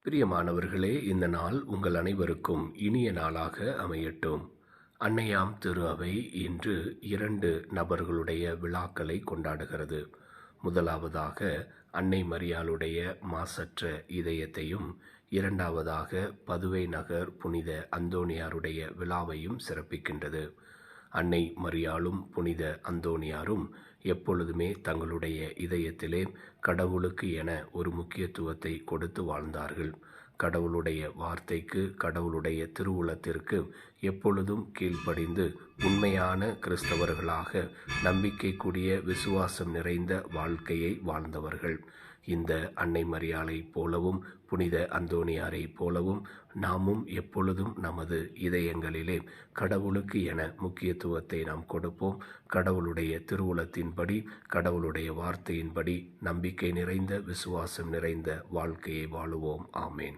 பிரியமானவர்களே, இந்த நாள் உங்கள் அனைவருக்கும் இனிய நாளாக அமையட்டும். அன்னையாம் திரு அவை இன்று 2 நபர்களுடைய விழாக்களை கொண்டாடுகிறது. முதலாவதாக அன்னை மரியாளுடைய மாசற்ற இதயத்தையும், இரண்டாவதாக பதுவை நகர் புனித அந்தோணியாருடைய விழாவையும் சிறப்பிக்கின்றது. அன்னை மரியாளும் புனித அந்தோணியாரும் எப்பொழுதுமே தங்களுடைய இதயத்திலே கடவுளுக்கு என ஒரு முக்கியத்துவத்தை கொடுத்து வாழ்ந்தார்கள். கடவுளுடைய வார்த்தைக்கு, கடவுளுடைய திருவுளத்திற்கு எப்பொழுதும் கீழ்ப்படிந்து உண்மையான கிறிஸ்தவர்களாக நம்பிக்கைக்குரிய விசுவாசம் நிறைந்த வாழ்க்கையை வாழ்ந்தவர்கள். இந்த அன்னை மரியாளைப் போலவும் புனித அந்தோணியாரை போலவும் நாமும் எப்பொழுதும் நமது இதயங்களிலே கடவுளுக்கு என முக்கியத்துவத்தை நாம் கொடுப்போம். கடவுளுடைய திருவுளத்தின்படி, கடவுளுடைய வார்த்தையின்படி நம்பிக்கை நிறைந்த, விசுவாசம் நிறைந்த வாழ்க்கையை வாழுவோம். ஆமேன்.